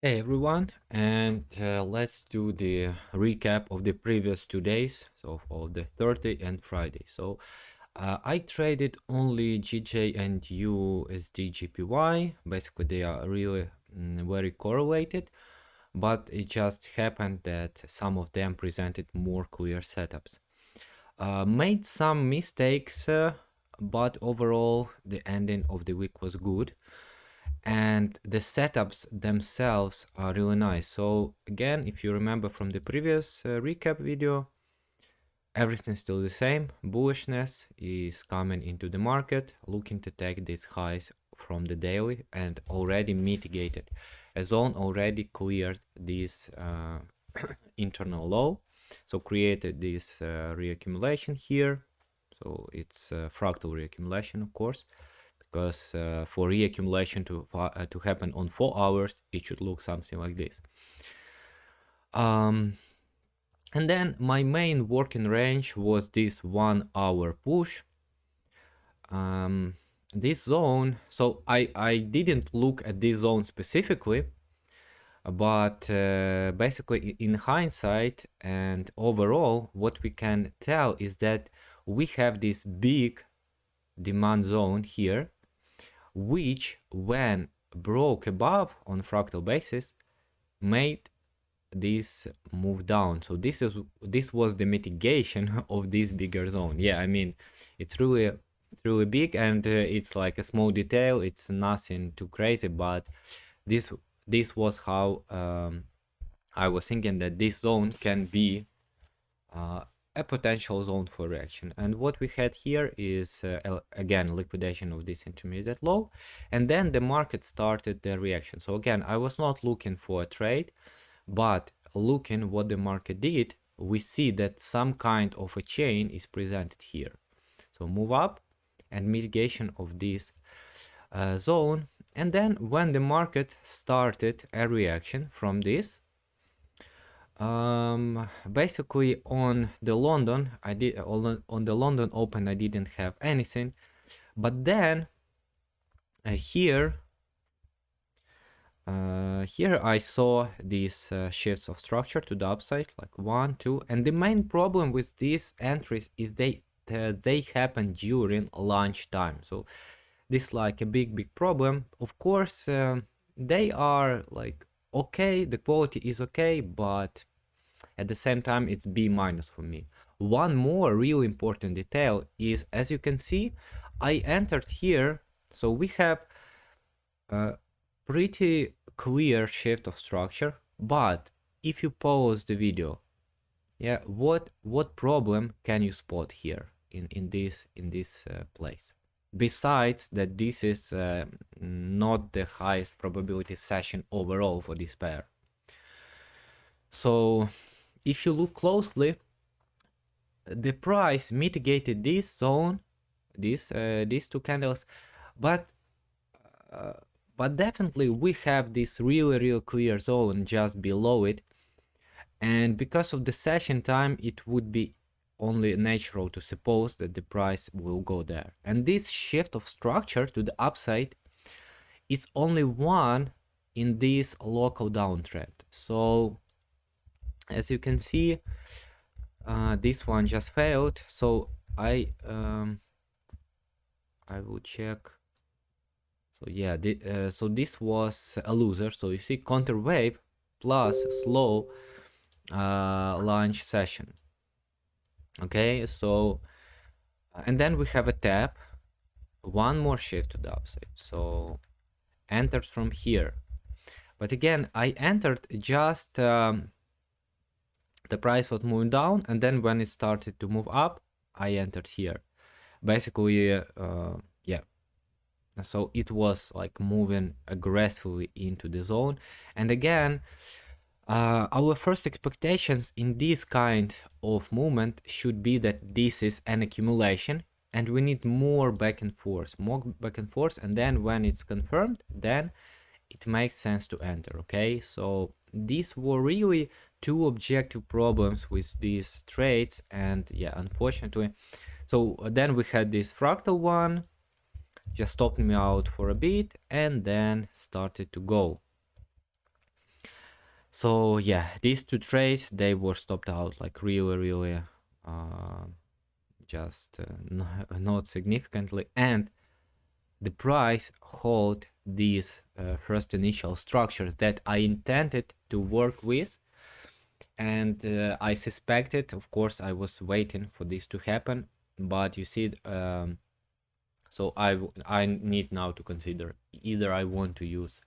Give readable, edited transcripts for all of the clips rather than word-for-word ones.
Hey everyone, and let's do the recap of the previous 2 days, so of the Thursday and Friday. I traded only GJ and USD GPY. Basically, they are really very correlated, but it just happened that some of them presented more clear setups. Made some mistakes, but overall, the ending of the week was good and the setups themselves are really nice. So again, if you remember from the previous recap video, everything's still the same. Bullishness is coming into the market, looking to take these highs from the daily and already mitigated. A zone already cleared this internal low, so created this reaccumulation here. So it's fractal reaccumulation, of course, because for reaccumulation to happen on 4 hours, it should look something like this. And then my main working range was this 1 hour push. This zone, so I didn't look at this zone specifically, but basically in hindsight and overall, what we can tell is that we have this big demand zone here, which when broke above on fractal basis made this move down. So this was the mitigation of this bigger zone. Yeah, I mean, it's really big, and it's like a small detail. It's nothing too crazy, but this was how I was thinking that this zone can be a potential zone for reaction. And what we had here is again liquidation of this intermediate low, and then the market started the reaction. So again, I was not looking for a trade, but looking what the market did, we see that some kind of a chain is presented here. So move up and mitigation of this zone, and then when the market started a reaction from this, basically on the London on the London Open I didn't have anything, but then here I saw these shifts of structure to the upside, like 1, 2, and the main problem with these entries is they happen during lunch time. So this is like a big problem. Of course, they are like okay, the quality is okay, but at the same time it's B minus for me. One more really important detail is, as you can see, I entered here, so we have a pretty clear shift of structure, but if you pause the video, yeah, what problem can you spot here in this place? Besides that, this is not the highest probability session overall for this pair. So if you look closely, the price mitigated this zone, these two candles, but definitely we have this really clear zone just below it, and because of the session time, it would be only natural to suppose that the price will go there. And this shift of structure to the upside is only one in this local downtrend. So as you can see, this one just failed. So I will check. So yeah, so this was a loser. So you see counter wave plus slow launch session. Okay, so and then we have a tap, one more shift to the upside. So entered from here, but again I entered just the price was moving down, and then when it started to move up, I entered here. Basically, yeah. So it was like moving aggressively into the zone, and again, our first expectations in this kind of movement should be that this is an accumulation, and we need more back and forth, and then when it's confirmed, then it makes sense to enter. Okay, so these were really two objective problems with these trades, and yeah, unfortunately. So then we had this fractal one, just stopped me out for a bit and then started to go. So yeah, these two trades, they were stopped out like really just not significantly, and the price hold these first initial structures that I intended to work with, and I suspected, of course, I was waiting for this to happen, but you see, so I need now to consider either I want to use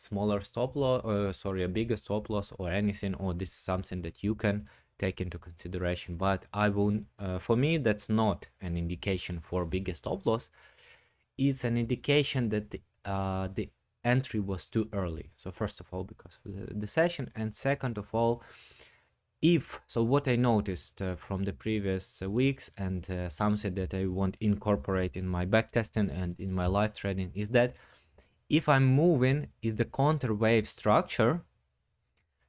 smaller stop loss, sorry, a bigger stop loss or anything, or this is something that you can take into consideration. But I will, for me, that's not an indication for bigger stop loss. It's an indication that the entry was too early. So first of all, because of the session, and second of all, if so, what I noticed from the previous weeks, and something that I want to incorporate in my backtesting and in my live trading, is that if I'm moving is the counter wave structure,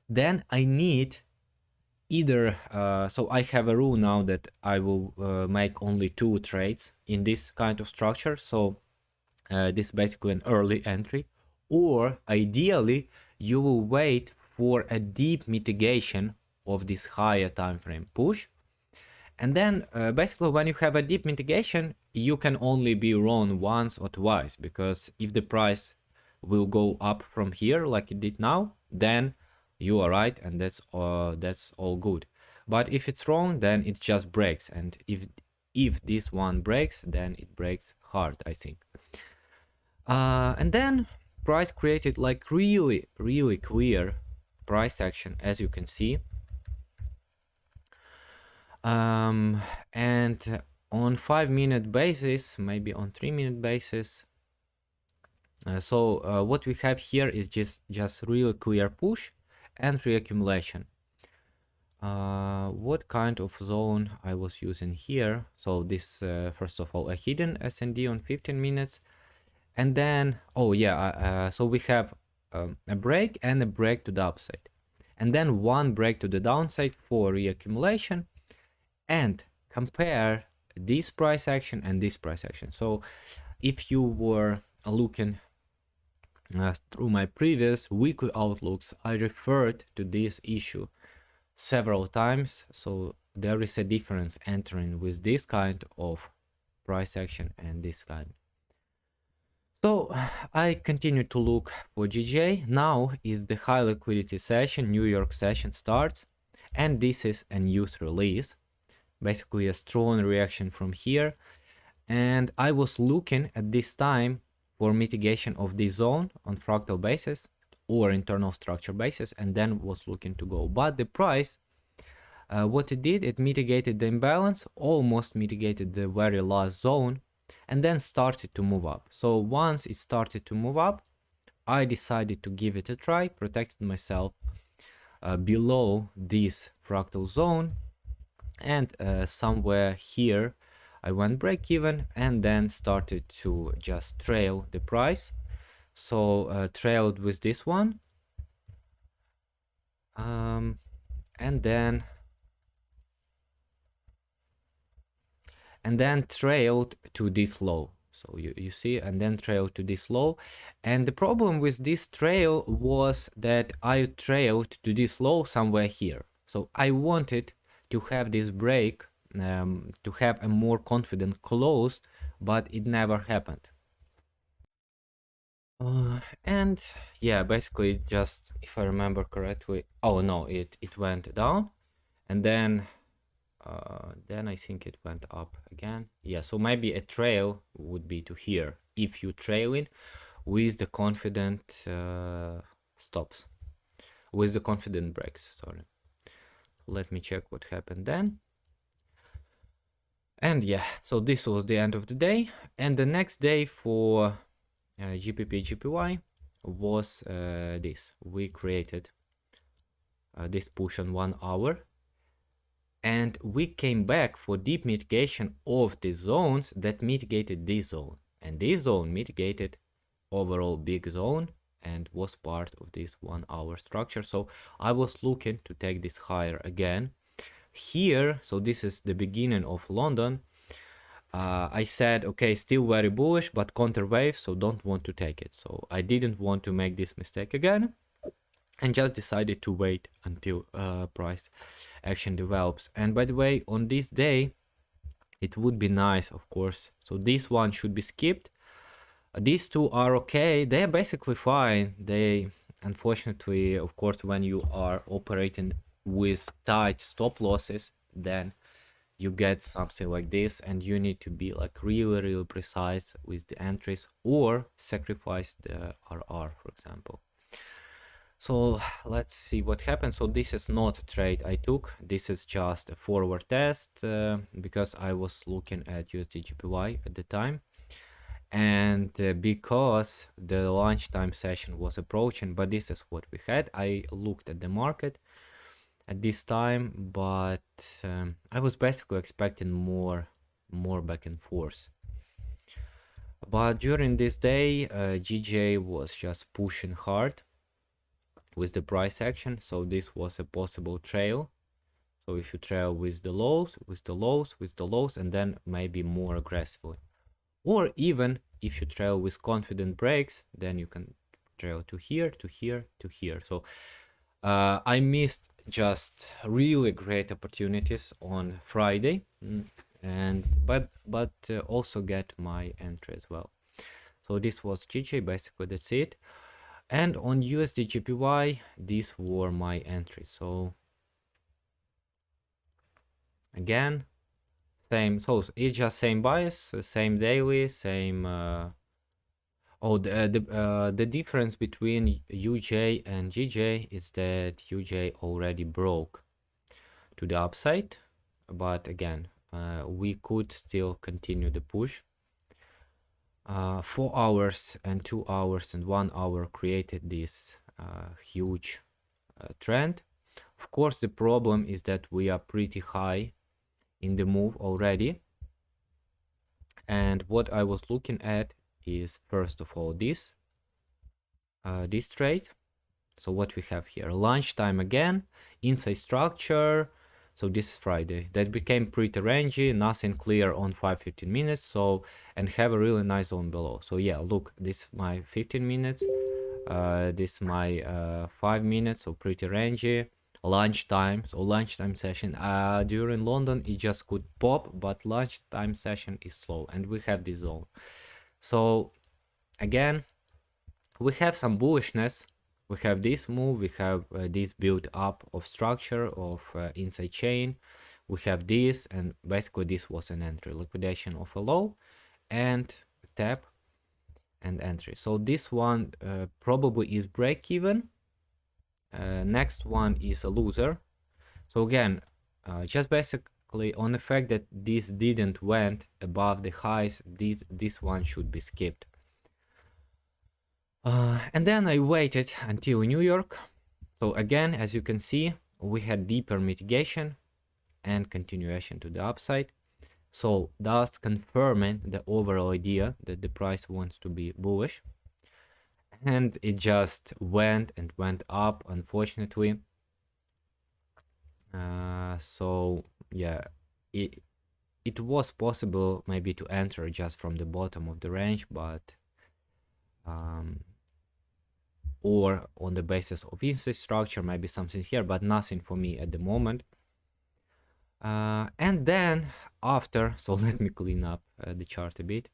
then I need either, so I have a rule now that I will make only 2 trades in this kind of structure. So this is basically an early entry, or ideally you will wait for a deep mitigation of this higher time frame push. And then basically when you have a deep mitigation, you can only be wrong once or twice, because if the price will go up from here like it did now, then you are right, and that's all good. But if it's wrong, then it just breaks, and if this one breaks, then it breaks hard, I think. And then price created like really clear price action, as you can see. And on 5-minute basis, maybe on 3-minute basis. So what we have here is just really clear push and reaccumulation. What kind of zone I was using here? So this first of all a hidden S&D on 15 minutes, and then oh yeah, so we have a break and a break to the upside, and then one break to the downside for reaccumulation, and compare this price action and this price action. So if you were looking through my previous weekly outlooks, I referred to this issue several times. So there is a difference entering with this kind of price action and this kind. So I continue to look for GJ. Now is the high liquidity session, New York session starts, and this is a news release, basically a strong reaction from here. And I was looking at this time for mitigation of this zone on fractal basis or internal structure basis, and then was looking to go. But the price, what it did, it mitigated the imbalance, almost mitigated the very last zone, and then started to move up. So once it started to move up, I decided to give it a try, protected myself below this fractal zone, and somewhere here I went break even and then started to just trail the price. So trailed with this one, and then trailed to this low. So you see, and then trailed to this low. And the problem with this trail was that I trailed to this low somewhere here. So I wanted to have this break, to have a more confident close, but it never happened. And yeah, basically just, if I remember correctly, oh no, it went down, and then I think it went up again. Yeah, so maybe a trail would be to here if you trailing with the confident stops, with the confident breaks, sorry. Let me check what happened then. And yeah, so this was the end of the day, and the next day for GPP GPY was this. We created this push on 1 hour, and we came back for deep mitigation of the zones that mitigated this zone, and this zone mitigated overall big zone and was part of this 1 hour structure. So I was looking to take this higher again here. So this is the beginning of London. I said, okay, still very bullish, but counter wave, so don't want to take it. So I didn't want to make this mistake again. and just decided to wait until price action develops. And by the way, on this day, it would be nice, of course. So this one should be skipped. These two are okay. They are basically fine. They, unfortunately, of course, when you are operating with tight stop losses, then you get something like this, and you need to be like really precise with the entries or sacrifice the RR, for example. So let's see what happens. So this is not a trade I took. This is just a forward test because I was looking at USD/JPY at the time. And because the lunchtime session was approaching, but this is what we had. I looked at the market at this time, but I was basically expecting more back and forth. But during this day, GJ was just pushing hard with the price action, so this was a possible trail. So if you trail with the lows, and then maybe more aggressively, or even if you trail with confident breaks, then you can trail to here, to here, to here. So I missed just really great opportunities on Friday, and but also get my entry as well. So this was GJ, basically that's it. And on USD/JPY, these were my entries. So again, same. So it's just same bias, same daily, same. The difference between UJ and GJ is that UJ already broke to the upside, but again, we could still continue the push. 4 hours and 2 hours and 1 hour created this huge trend. Of course, the problem is that we are pretty high in the move already. And what I was looking at is, first of all, this trade. So what we have here, lunchtime again, inside structure. So this is Friday. That became pretty rangy, nothing clear on 5-15 minutes. So, and have a really nice zone below. So yeah, look, this is my 15 minutes. This is my 5 minutes, so pretty rangy. Lunchtime, so lunchtime session. During London, it just could pop, but lunchtime session is slow, and we have this zone. So again, we have some bullishness. We have this move, we have this build up of structure of inside chain. We have this, and basically this was an entry, liquidation of a low and tap and entry. So this one probably is break even. Next one is a loser. So again, just basically on the fact that this didn't went above the highs, this one should be skipped. And then I waited until New York. So again, as you can see, we had deeper mitigation and continuation to the upside. So thus confirming the overall idea that the price wants to be bullish. And it just went and went up, unfortunately. So yeah, it was possible maybe to enter just from the bottom of the range, but or on the basis of inside structure, maybe something here, but nothing for me at the moment. And then after, so let me clean up the chart a bit.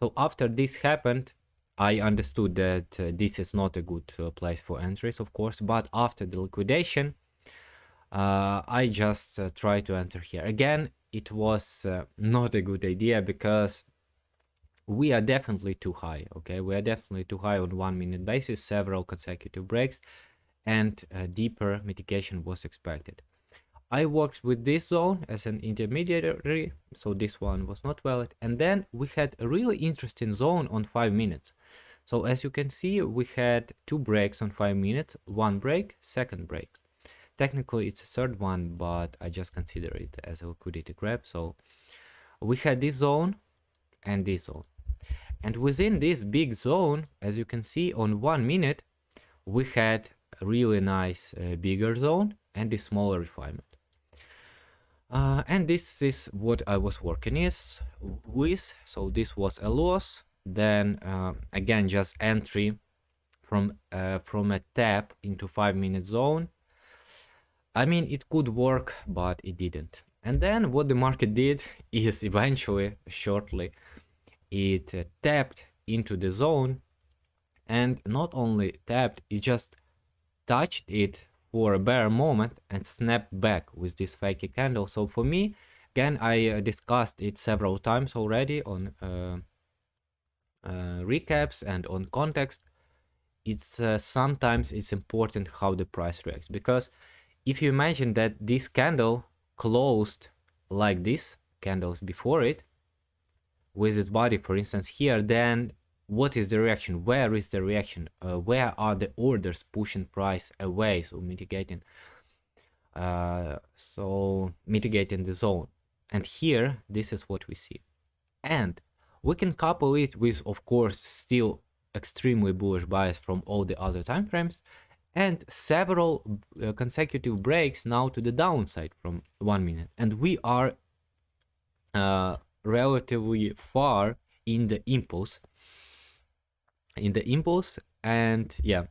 So after this happened, I understood that this is not a good place for entries, of course, but after the liquidation, I just tried to enter here. Again, it was not a good idea because we are definitely too high, okay? We are definitely too high on 1 minute basis, several consecutive breaks, and deeper mitigation was expected. I worked with this zone as an intermediary, so this one was not valid. And then we had a really interesting zone on 5 minutes. So as you can see, we had 2 breaks on 5 minutes, 1 break, second break. Technically, it's a third one, but I just consider it as a liquidity grab. So we had this zone and this zone. And within this big zone, as you can see on 1 minute, we had a really nice bigger zone and this smaller refinement. And this is what I was working with. So this was a loss. Then again, just entry from a tap into 5-minute zone. I mean, it could work, but it didn't. And then what the market did is eventually, shortly, it tapped into the zone, and not only tapped, it just touched it for a bare moment and snapped back with this fakey candle. So for me, again, I discussed it several times already on recaps and on context. It's sometimes it's important how the price reacts, because if you imagine that this candle closed like this candles before it with its body, for instance, here, then what is the reaction? Where is the reaction? Where are the orders pushing price away? So mitigating the zone. And here, this is what we see. And we can couple it with, of course, still extremely bullish bias from all the other time frames, and several consecutive breaks now to the downside from 1 minute. And we are relatively far in the impulse. And yeah,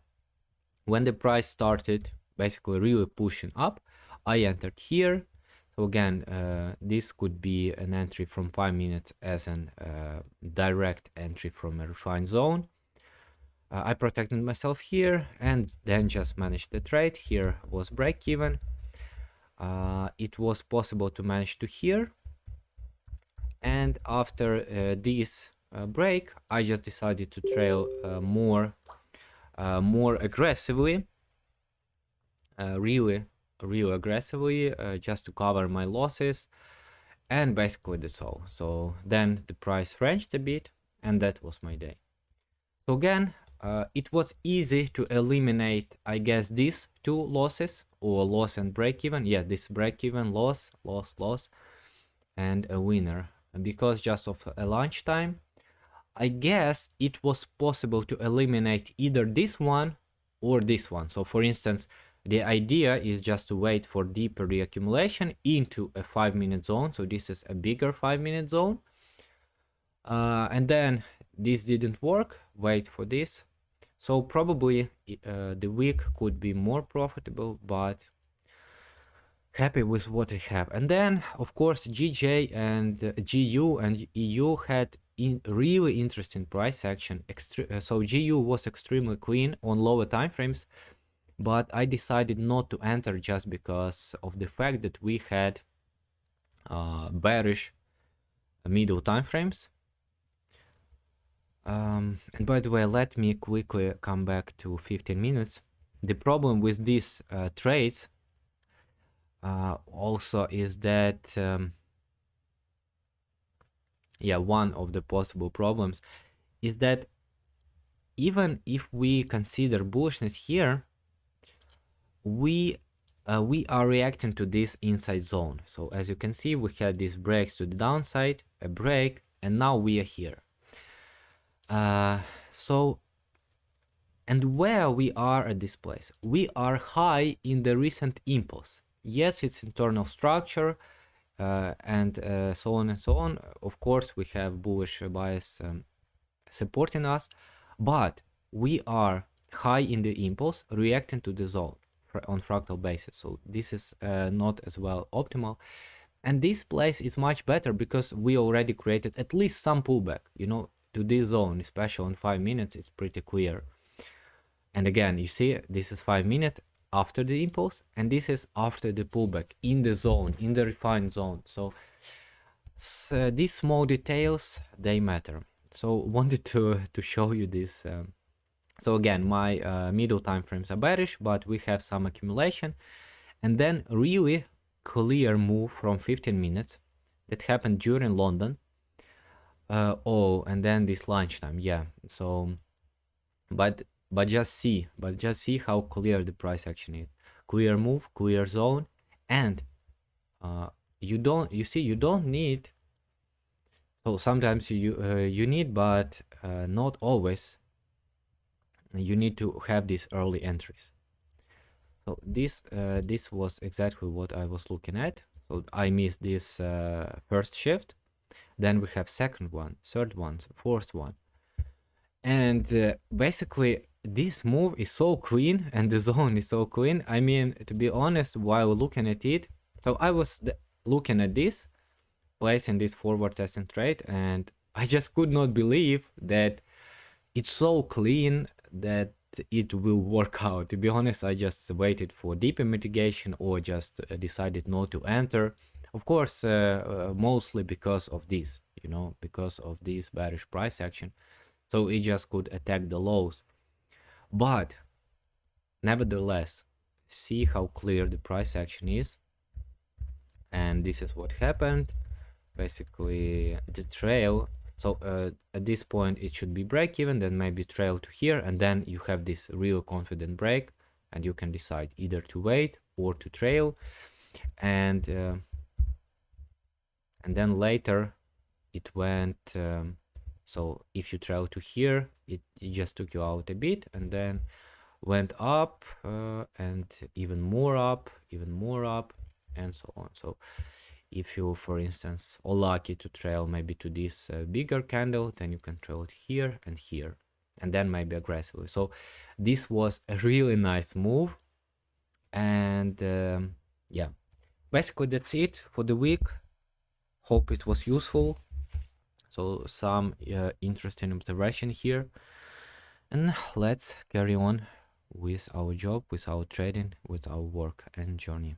when the price started basically really pushing up, I entered here. So again, this could be an entry from 5 minutes as an direct entry from a refined zone. I protected myself here and then just managed the trade. Here was break even. It was possible to manage to here. And after this break, I just decided to trail more aggressively, really aggressively, just to cover my losses. And basically that's all. So then the price ranged a bit, and that was my day. So again, it was easy to eliminate, I guess, these two losses, or loss and break even. Yeah, this break even, loss, and a winner. And because just of a lunchtime, I guess it was possible to eliminate either this one or this one. So for instance, the idea is just to wait for deeper reaccumulation into a 5-minute zone. So this is a bigger 5-minute zone. And then this didn't work, wait for this. So probably the week could be more profitable, but happy with what I have. And then, of course, GJ and GU and EU had really interesting price action. So GU was extremely clean on lower time frames, but I decided not to enter just because of the fact that we had bearish middle time frames. And by the way, let me quickly come back to 15 minutes. The problem with these trades also is that, yeah, one of the possible problems is that even if we consider bullishness here, we are reacting to this inside zone. So as you can see, we had these breaks to the downside, a break, and now we are here. So, and where we are at this place, we are high in the recent impulse. Yes, it's internal structure, and so on and so on. Of course, we have bullish bias supporting us, but we are high in the impulse, reacting to the zone on fractal basis. So this is not as well optimal. And this place is much better because we already created at least some pullback, you know, to this zone, especially on 5 minutes, it's pretty clear. And again, you see, this is 5 minutes after the impulse, and this is after the pullback in the zone, in the refined zone. So these small details, they matter. So wanted to show you this. So again, my middle time frames are bearish, but we have some accumulation, and then really clear move from 15 minutes that happened during London. And then this lunchtime, yeah. So, but just see how clear the price action is. Clear move, clear zone, and you don't need. So sometimes you need, but not always. You need to have these early entries. So this was exactly what I was looking at. So I missed this first shift. Then we have second one, third one, fourth one. And basically this move is so clean and the zone is so clean. I mean, to be honest, while looking at it, so I was looking at this, placing this forward testing trade, and I just could not believe that it's so clean that it will work out. To be honest, I just waited for deeper mitigation or just decided not to enter. Of course, mostly because of this, you know, because of this bearish price action. So it just could attack the lows. But nevertheless, see how clear the price action is. And this is what happened. Basically, the trail. So at this point, it should be break even, then maybe trail to here, and then you have this real confident break, and you can decide either to wait or to trail. And then later it went. So if you trail to here, it just took you out a bit, and then went up and even more up, and so on. So if you, for instance, are lucky to trail maybe to this bigger candle, then you can trail it here and here, and then maybe aggressively. So this was a really nice move. And yeah, basically that's it for the week. Hope it was useful. So some interesting observation here. And let's carry on with our job, with our trading, with our work and journey.